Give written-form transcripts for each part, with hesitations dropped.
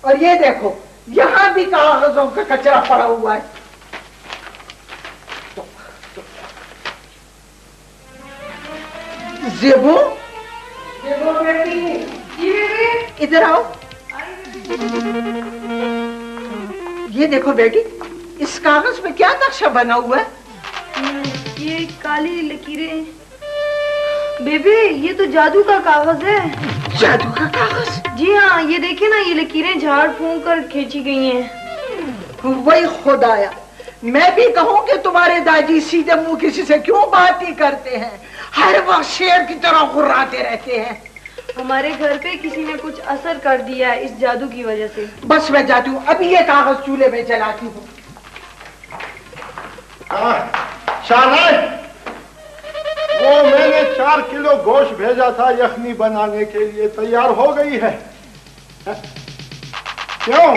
اور یہ دیکھو یہاں بھی کاغذوں کا کچرا پڑا ہوا ہے. زیبو بیٹی ادھر آؤ. یہ دیکھو بیٹی اس کاغذ میں کیا نقشہ بنا ہوا ہے؟ یہ کالی لکیریں. بیبی یہ تو جادو کا کاغذ ہے. جادو کا کاغذ؟ جی ہاں یہ دیکھیں نا یہ لکیریں جھاڑ پھونک کر کھینچی گئی ہیں. وہی خدایا میں بھی کہوں کہ تمہارے داجی سیدھے منہ کسی سے کیوں بات ہی کرتے ہیں, ہر وقت شیر کی طرح غراتے رہتے ہیں. ہمارے گھر پہ کسی نے کچھ اثر کر دیا ہے اس جادو کی وجہ سے. بس میں جاتی ہوں, ابھی یہ کاغذ چولہے میں جلاتی ہوں. شاہناز وہ میں نے 4 کلو گوشت بھیجا تھا یخنی بنانے کے لیے, تیار ہو گئی ہے؟ کیوں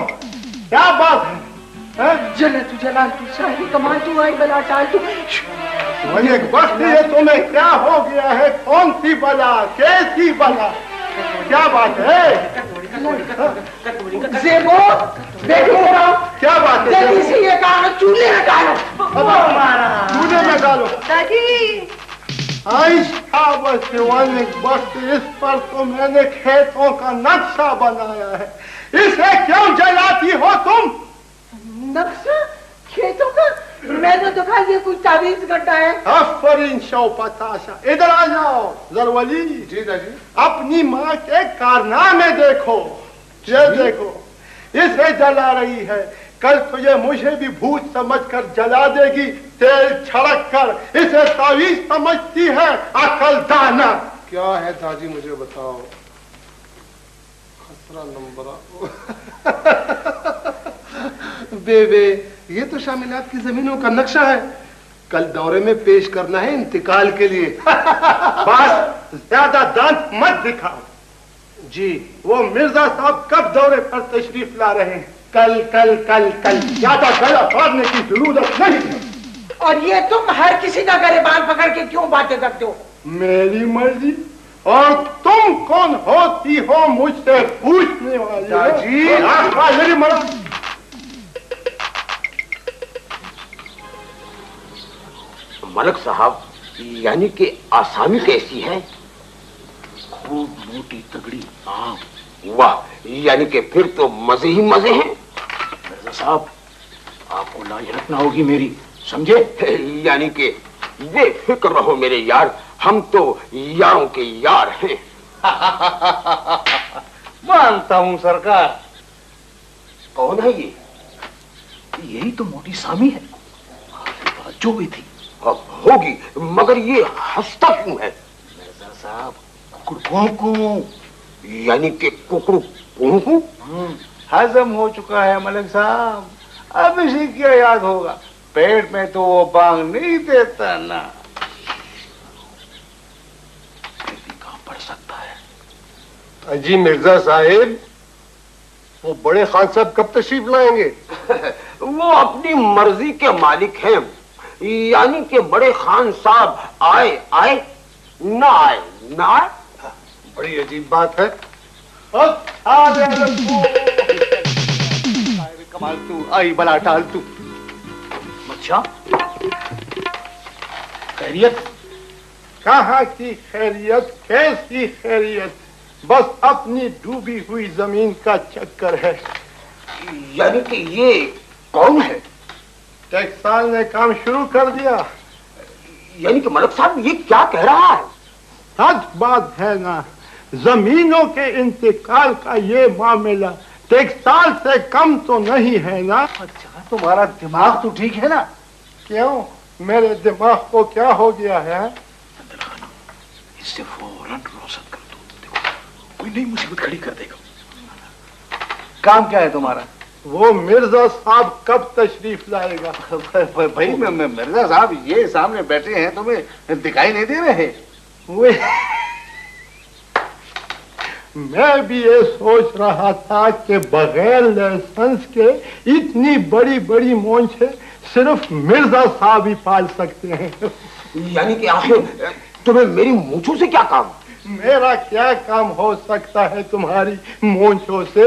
کیا بات ہے؟ جلال تو شاہی کمال تو آئی بلا ٹال تو. مجھے وقت یہ تمہیں کیا ہو گیا ہے؟ کون سی بلا, کیسی بلا, کیا بات ہے؟ زیبو دیکھو کیا بات ہے؟ جلدی سے یہ کاغذ چولہے میں ڈالو. چولہے میں ڈالو. دادی وقت اس پر تو میں نے کھیتوں کا نقشہ بنایا ہے, اسے کیوں جلاتی ہو تم؟ نقشہ کھیتوں کا؟ میں نے دیکھا یہ کوئی تعویذ گڈھا ہے. آفرین شوپتاشا, ادھر آ جاؤ. ضروری جی دادی اپنی ماں کے کارنامے دیکھو. یہ دیکھو اسے جلا رہی ہے, کل تجھے مجھے بھی بھوت سمجھ کر جلا دے گی. تیل چھڑک کر اسے تعویذ سمجھتی ہے, عقل دانا. کیا ہے دادی مجھے بتاؤ. خسرہ نمبر بے یہ تو شاملات کی زمینوں کا نقشہ ہے, کل دورے میں پیش کرنا ہے انتقال کے لیے. بس زیادہ دانت مت دکھاؤ. جی وہ مرزا صاحب کب دورے پر تشریف لا رہے ہیں؟ کل کل کل کل. زیادہ گلا پھاڑنے کی ضرورت نہیں. اور یہ تم ہر کسی کا گریبان پکڑ کے کیوں باتیں کرتے ہو؟ میری مرضی. اور تم کون ہوتی ہو مجھ سے پوچھنے والی؟ جی میری مرضی. ملک صاحب یعنی کہ آسامی کیسی ہے؟ خوب موٹی تگڑی. واہ, یعنی کہ پھر تو مزے ہی مزے ہیں. مرزا صاحب آپ کو لاج رکھنا ہوگی میری, سمجھے؟ یعنی کہ بے فکر رہو میرے یار, ہم تو یاروں کے یار ہیں. مانتا ہوں سرکار. کون ہے یہ؟ یہی تو موٹی سامی ہے جو بھی تھی. ہوگی, مگر یہ ہنستا کیوں ہے؟ مرزا صاحب ککڑ یعنی کہ ککڑ پونکو ہضم ہو چکا ہے ملک صاحب, اب اسی کیا یاد ہوگا, پیٹ میں تو وہ بانگ نہیں دیتا نا. کہاں پڑ سکتا ہے؟ جی مرزا صاحب وہ بڑے خان صاحب کب تشریف لائیں گے؟ وہ اپنی مرضی کے مالک ہیں, یعنی کہ بڑے خان صاحب آئے آئے نہ آئے نہ آئے. بڑی عجیب بات ہے. کمال تو آئی بلا ٹال تو. اچھا خیریت؟ کہاں کی خیریت, کیسی خیریت, بس اپنی ڈوبی ہوئی زمین کا چکر ہے. یعنی کہ یہ کون ہے؟ ٹیکسال نے کام شروع کر دیا. یعنی کہ ملک صاحب یہ کیا کہہ رہا ہے؟ سچ بات ہے نا, زمینوں کے انتقال کا یہ معاملہ ٹیکسال سے کم تو نہیں ہے نا. اچھا تمہارا دماغ تو ٹھیک ہے نا؟ کیوں میرے دماغ کو کیا ہو گیا ہے؟ اس سے فوراً روشن کر دو, دیکھو کوئی نئی مصیبت کھڑی کر دے گا. کام کیا ہے تمہارا؟ وہ مرزا صاحب کب تشریف لائے گا؟ بھائی مرزا صاحب یہ سامنے بیٹھے ہیں, تمہیں دکھائی نہیں دے رہے؟ میں بھی یہ سوچ رہا تھا کہ بغیر لائسنس کے اتنی بڑی بڑی مونچھیں صرف مرزا صاحب ہی پال سکتے ہیں. یعنی کہ آخر تمہیں میری مونچھوں سے کیا کام؟ میرا کیا کام ہو سکتا ہے تمہاری مونچھوں سے؟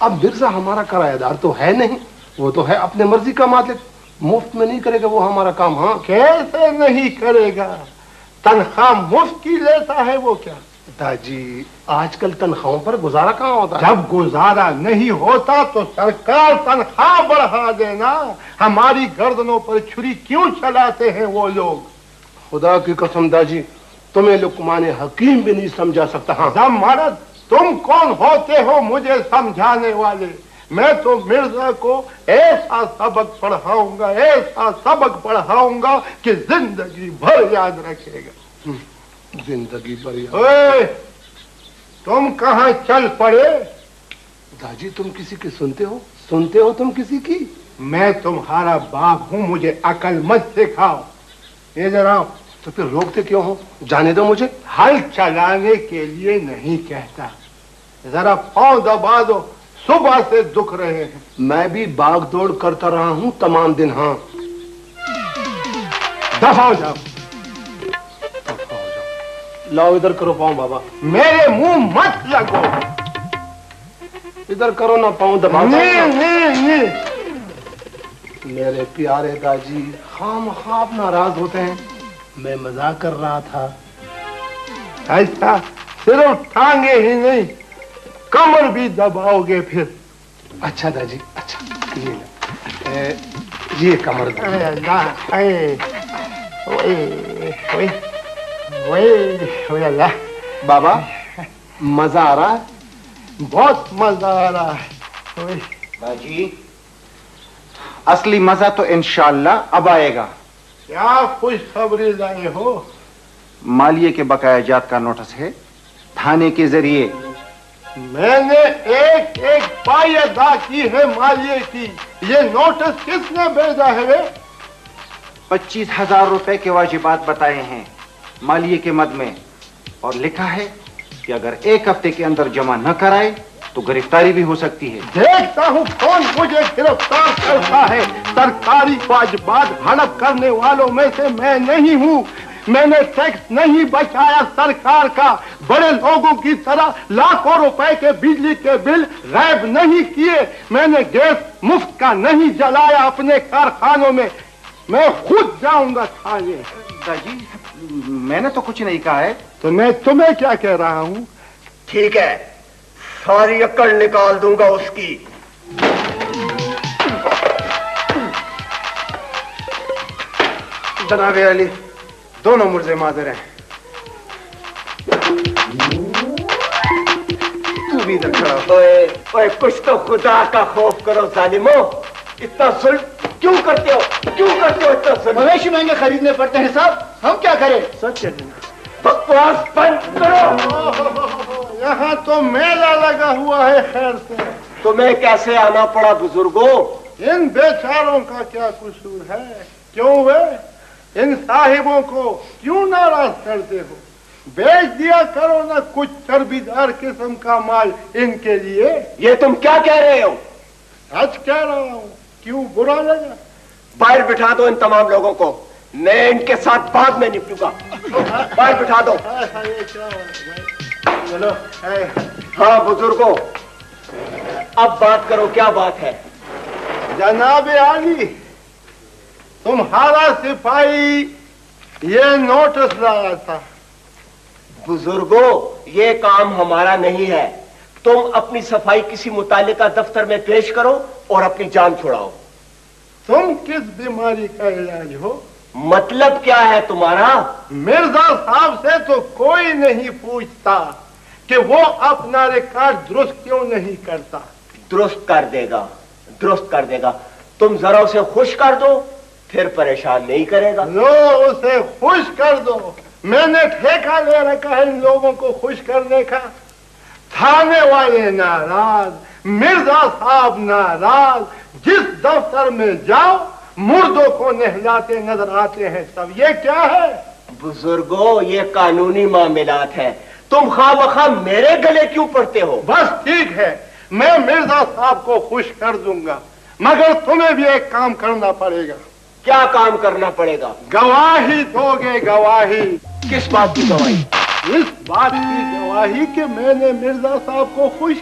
اب مرزا ہمارا کرایہ دار تو ہے نہیں, وہ تو ہے اپنے مرضی کا مالک, مفت میں نہیں کرے گا وہ ہمارا کام. ہاں کیسے نہیں کرے گا؟ تنخواہ مفت کی لیتا ہے وہ کیا؟ داجی آج کل تنخواہوں پر گزارا کہاں ہوتا ہے؟ جب گزارا نہیں ہوتا تو سرکار تنخواہ بڑھا دینا. ہماری گردنوں پر چھری کیوں چلاتے ہیں وہ لوگ؟ خدا کی قسم داجی تمہیں لقمان حکیم بھی نہیں سمجھا سکتا. ہاں مرد تم کون ہوتے ہو مجھے سمجھانے والے؟ میں تو مرزا کو ایسا سبق پڑھاؤں گا, ایسا سبق پڑھاؤں گا کہ زندگی بھر یاد رکھے گا. زندگی پر یاد. اوے, تم کہاں چل پڑے؟ داجی تم کسی کی سنتے ہو تم کسی کی؟ میں تمہارا باپ ہوں, مجھے عقل مت سکھاؤ. یہ ذرا تو پھر روکتے کیوں ہو؟ جانے دو مجھے. ہل چلانے کے لیے نہیں کہتا, ذرا پاؤں دبا دو, صبح سے دکھ رہے ہیں. میں بھی باغ دوڑ کرتا رہا ہوں تمام دن. ہاں دفعہ جاؤ. لاؤ ادھر کرو پاؤں بابا. میرے منہ مت لگو. ادھر کرو نا پاؤں دبا. نہیں. میرے پیارے داجی خام خواب ناراض ہوتے ہیں, میں مزاق کر رہا تھا. ایسا صرف ٹانگے ہی نہیں کمر بھی دباؤ گے پھر. اچھا داجی اچھا, یہ کمر بابا مزہ آ رہا ہے؟ بہت مزہ آ رہا ہے. باجی اصلی مزہ تو انشاءاللہ اب آئے گا. کیا خوشخبری لائے ہو؟ مالیے کے بقایا جات کا نوٹس ہے تھانے کے ذریعے. میں نے ایک پائی ادا کی ہے مالیے کی. یہ نوٹس کس نے بھیجا ہے؟ 25,000 روپے کے واجبات بتائے ہیں مالیے کے مد میں, اور لکھا ہے کہ اگر 1 ہفتے کے اندر جمع نہ کرائے تو گرفتاری بھی ہو سکتی ہے. دیکھتا ہوں کون مجھے گرفتار کرتا ہے. سرکاری واجبات ہڑپ کرنے والوں میں سے میں نہیں ہوں. میں نے ٹیکس نہیں بچایا سرکار کا. بڑے لوگوں کی طرح لاکھوں روپے کے بجلی کے بل غائب نہیں کیے. میں نے گیس مفت کا نہیں جلایا اپنے کارخانوں میں. میں خود جاؤں گا تھانے. جی میں نے تو کچھ نہیں کہا ہے. تو میں تمہیں کیا کہہ رہا ہوں؟ ٹھیک ہے, ساری عقل نکال دوں گا اس کی. جناب علی دونوں ملزم حاضر ہیں. تو بھی ادھر کھڑا ہو. اوے کچھ تو خدا کا خوف کرو ظالمو. اتنا ظلم کیوں کرتے ہو اتنا ظلم؟ مویشی مہنگے خریدنے پڑتے ہیں صاحب, ہم کیا کریں؟ سچ ہے. بکواس بند کرو. یہاں تو میلہ لگا ہوا ہے خیر سے. تمہیں کیسے آنا پڑا بزرگوں؟ ان بیچاروں کا کیا قصور ہے؟ کیوں ہوئے؟ ان صاحبوں کو کیوں ناراض کرتے ہو؟ بیچ دیا کرو نا کچھ چربیدار قسم کا مال ان کے لیے. یہ تم کیا کہہ رہے ہو؟ سچ کہہ رہا ہوں. کیوں برا لگا؟ باہر بٹھا دو ان تمام لوگوں کو, میں ان کے ساتھ بعد میں نپٹوں گا. باہر بٹھا دو. چلو. ہاں بزرگوں اب بات کرو, کیا بات ہے؟ جناب عالی تمہارا سپاہی یہ نوٹس لایا تھا. بزرگوں یہ کام ہمارا نہیں ہے. تم اپنی صفائی کسی متعلقہ دفتر میں پیش کرو اور اپنی جان چھڑاؤ. تم کس بیماری کا علاج ہو؟ مطلب کیا ہے تمہارا؟ مرزا صاحب سے تو کوئی نہیں پوچھتا کہ وہ اپنا ریکارڈ درست کیوں نہیں کرتا. درست کر دے گا. تم ذرا اسے خوش کر دو پھر پریشان نہیں کرے گا. لو اسے خوش کر دو. میں نے ٹھیکہ لے رکھا ہے ان لوگوں کو خوش کرنے کا. تھانے والے ناراض, مرزا صاحب ناراض. جس دفتر میں جاؤ مردوں کو نہلاتے نظر آتے ہیں سب. یہ کیا ہے؟ بزرگوں یہ قانونی معاملات ہے. تم خواہ مخواہ میرے گلے کیوں پڑتے ہو؟ بس ٹھیک ہے, میں مرزا صاحب کو خوش کر دوں گا, مگر تمہیں بھی ایک کام کرنا پڑے گا. کیا کام کرنا پڑے گا؟ گواہی دو گے. گواہی کس بات کی گواہی؟ اس بات کی گواہی کہ میں نے مرزا صاحب کو خوش